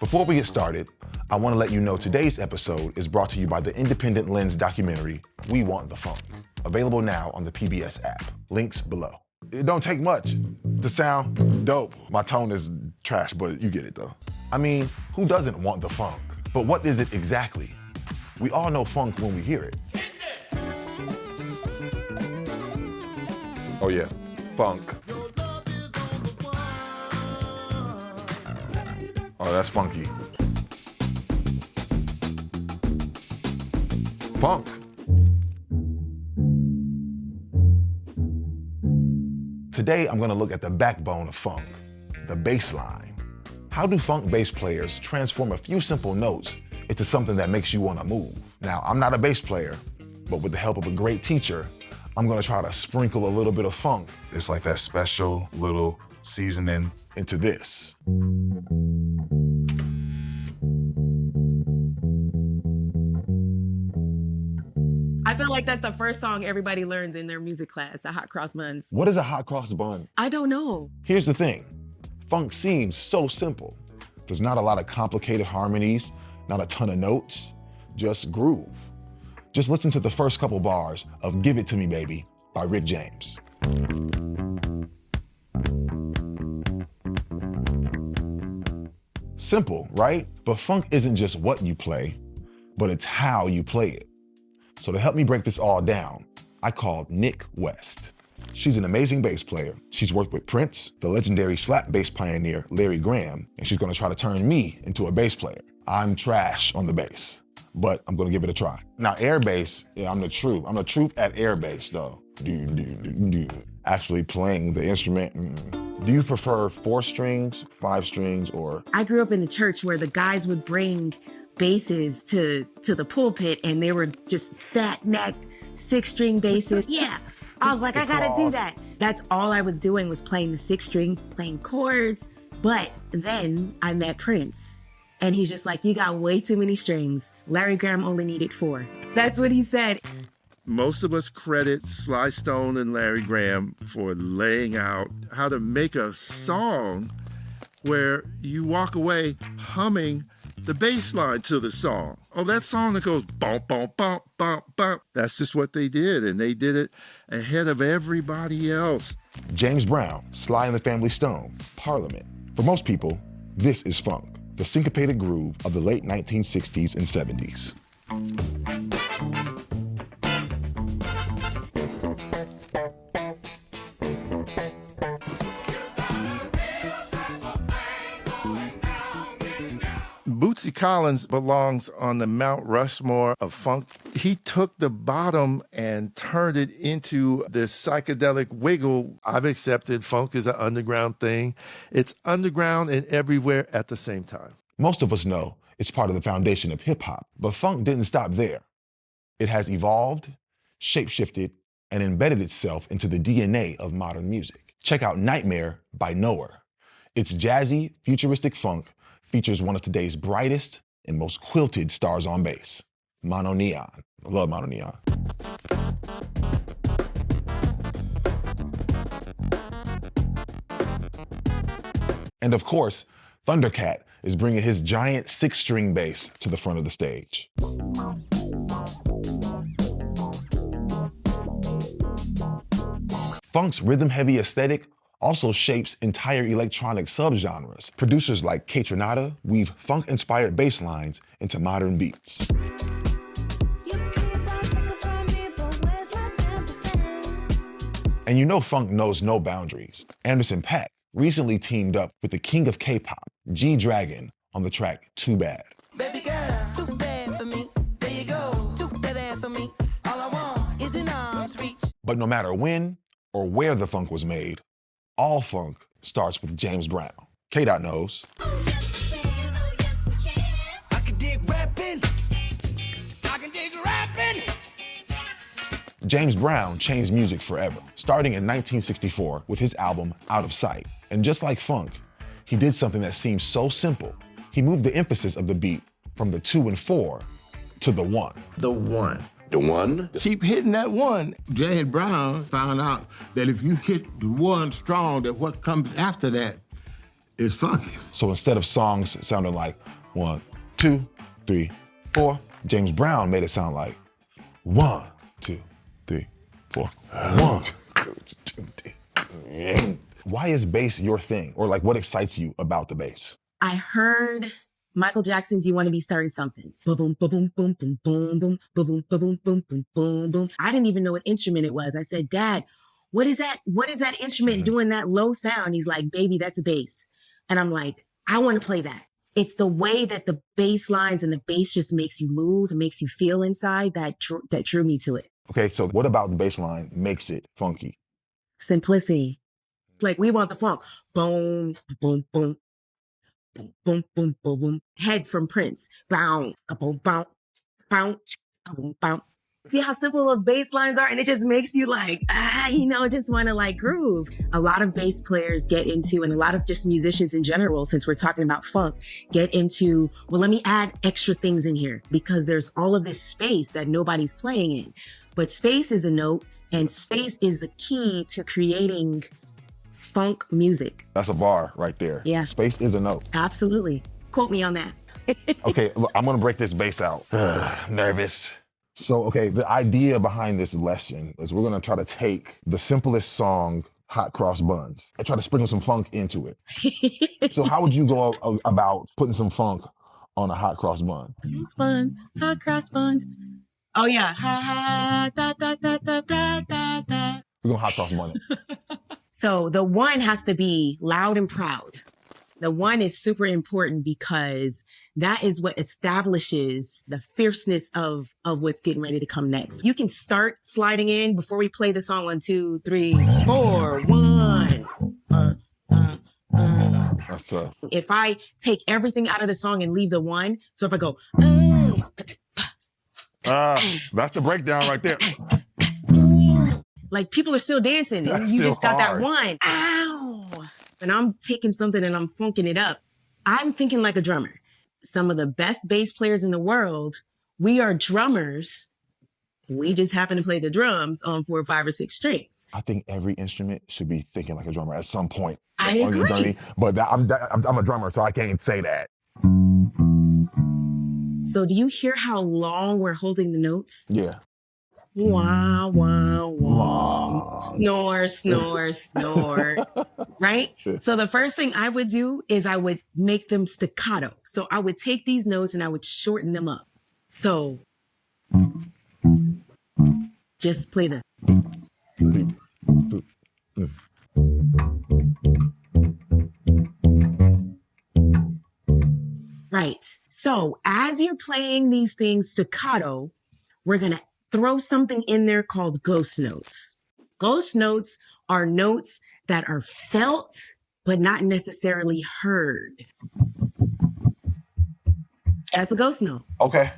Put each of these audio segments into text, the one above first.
Before we get started, I want to let you know today's episode is brought to you by the independent Lens documentary, We Want the Funk, available now on the PBS app. Links below. It don't take much to sound dope. My tone is trash, but you get it though. I mean, who doesn't want the funk? But what is it exactly? We all know funk when we hear it. Oh yeah, funk. Oh, that's funky. Funk. Today, I'm gonna look at the backbone of funk, the bass line. How do funk bass players transform a few simple notes into something that makes you wanna move? Now, I'm not a bass player, but with the help of a great teacher, I'm gonna try to sprinkle a little bit of funk. It's like that special little seasoning into this. I feel like that's the first song everybody learns in their music class, the Hot Cross Buns. What is a hot cross bun? I don't know. Here's the thing, funk seems so simple. There's not a lot of complicated harmonies, not a ton of notes, just groove. Just listen to the first couple bars of Give It To Me Baby by Rick James. Simple, right? But funk isn't just what you play, but it's how you play it. So to help me break this all down, I called Nik West. She's an amazing bass player. She's worked with Prince, the legendary slap bass pioneer Larry Graham, and she's gonna try to turn me into a bass player. I'm trash on the bass, but I'm gonna give it a try. Now air bass, yeah, I'm the truth. I'm the truth at air bass though. Actually playing the instrument. Do you prefer 4 strings, 5 strings, or? I grew up in the church where the guys would bring basses to the pulpit and they were just fat-necked 6-string basses. Yeah, I was like, I gotta do that. That's all I was doing was playing the 6-string, playing chords. But then I met Prince and he's just like, you got way too many strings. Larry Graham only needed 4. That's what he said. Most of us credit Sly Stone and Larry Graham for laying out how to make a song where you walk away humming the bass line to the song. Oh, that song that goes bump, bump, bump, bump, bump. That's just what they did, and they did it ahead of everybody else. James Brown, Sly and the Family Stone, Parliament. For most people, this is funk, the syncopated groove of the late 1960s and 70s. Bootsy Collins belongs on the Mount Rushmore of funk. He took the bottom and turned it into this psychedelic wiggle. I've accepted funk is an underground thing. It's underground and everywhere at the same time. Most of us know it's part of the foundation of hip hop, but funk didn't stop there. It has evolved, shape-shifted, and embedded itself into the DNA of modern music. Check out Nightmare by Knower. It's jazzy, futuristic funk, features one of today's brightest and most quilted stars on bass, Mono Neon. I love Mono Neon. And of course, Thundercat is bringing his giant 6-string bass to the front of the stage. Funk's rhythm-heavy aesthetic also shapes entire electronic subgenres. Producers like Kaytranada weave funk-inspired bass lines into modern beats. And you know funk knows no boundaries. Anderson .Paak recently teamed up with the king of K-pop, G-Dragon, on the track Too Bad. Baby girl, too bad for me. There you go, took that ass on me. All I want is an arm's reach. But no matter when or where the funk was made, all funk starts with James Brown. K-Dot knows. Oh, yes, we can. Oh, yes, we can. I can dig rapping. I can dig rapping. James Brown changed music forever, starting in 1964 with his album Out of Sight. And just like funk, he did something that seemed so simple. He moved the emphasis of the beat from the 2 and 4 to the 1. The 1. The 1? Keep hitting that 1. James Brown found out that if you hit the 1 strong, that what comes after that It's funky. So instead of songs sounding like 1, 2, 3, 4, James Brown made it sound like 1, 2, 3, 4, 1, 2, 3. Why is bass your thing? Or like what excites you about the bass? I heard Michael Jackson's "You Want to Be Starting Something." Boom, boom, boom, boom, boom, boom, boom, boom, boom, boom, boom, boom, boom, boom. I didn't even know what instrument it was. I said, Dad, what is that? What is that instrument doing that low sound? He's like, baby, that's a bass. And I'm like, I want to play that. It's the way that the bass lines and the bass just makes you move and makes you feel inside that drew me to it. Okay, so what about the bass line makes it funky? Simplicity. Like, we want the funk. Boom, boom, boom. Boom, boom, boom, boom, boom. Head from Prince. Bow, boom, bow, bow, boom, bow. See how simple those bass lines are? And it just makes you like, just want to like groove. A lot of bass players get into, and a lot of just musicians in general, since we're talking about funk, get into, well, let me add extra things in here because there's all of this space that nobody's playing in. But space is a note, and space is the key to creating funk music. That's a bar right there. Yeah. Space is a note. Absolutely. Quote me on that. Okay, look, I'm gonna break this bass out. Nervous. So, okay, the idea behind this lesson is we're gonna try to take the simplest song, Hot Cross Buns, and try to sprinkle some funk into it. So how would you go about putting some funk on a hot cross bun? Cross buns, hot cross buns. Oh yeah. Ha ha da da da da da da da. We're gonna hot cross bun it. So the one has to be loud and proud. The one is super important because that is what establishes the fierceness of what's getting ready to come next. You can start sliding in before we play the song 1, 2, 3, 4, 1. That's tough. If I take everything out of the song and leave the one, so if I go, that's the breakdown right there. like people are still dancing and That's you still just got hard. that one. Ow! And I'm taking something and I'm funking it up. I'm thinking like a drummer. Some of the best bass players in the world, we are drummers. We just happen to play the drums on 4, 5, or 6 strings. I think every instrument should be thinking like a drummer at some point. I on your agree. journey. But I'm a drummer, so I can't say that. So do you hear how long we're holding the notes? Yeah. Wah, wah, wah. Snore, snore, snore. Right? So the first thing I would do is I would make them staccato. So I would take these notes and I would shorten them up. So just play the. Right. So as you're playing these things staccato, we're going to throw something in there called ghost notes. Ghost notes are notes that are felt, but not necessarily heard. That's a ghost note. Okay.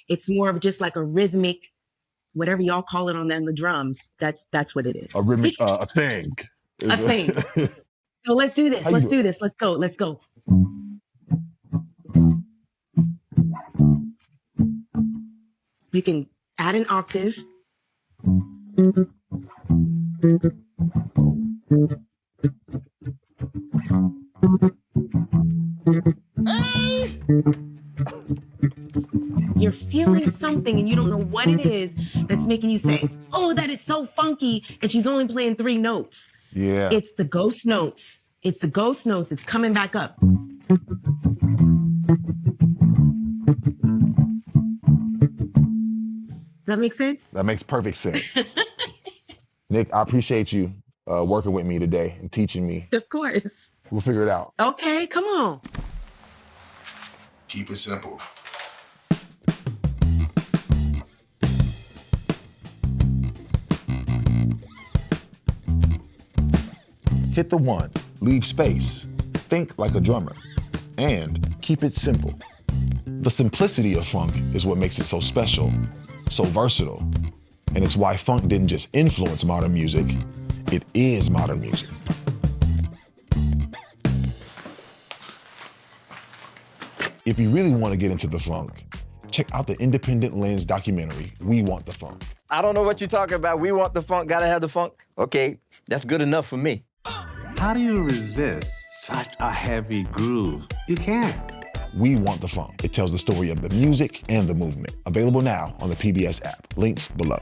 It's more of just like a rhythmic, whatever y'all call it on the drums. That's what it is. A rhythmic, a thing. A thing. So let's do this. Let's do this. Let's go. Let's go. You can add an octave. You're feeling something and you don't know what it is that's making you say, oh, that is so funky. And she's only playing 3 notes. Yeah. It's the ghost notes. It's the ghost notes. It's coming back up. Does that make sense? That makes perfect sense. Nick, I appreciate you working with me today and teaching me. Of course. We'll figure it out. Okay, come on. Keep it simple. Hit the 1, leave space, think like a drummer, and keep it simple. The simplicity of funk is what makes it so special, so versatile, and it's why funk didn't just influence modern music, it is modern music. If you really want to get into the funk, check out the Independent Lens documentary, We Want the Funk. I don't know what you're talking about. We want the funk, gotta have the funk. Okay, that's good enough for me. How do you resist such a heavy groove. You can't. We Want the Funk. It tells the story of the music and the movement. Available now on the PBS app. Links below.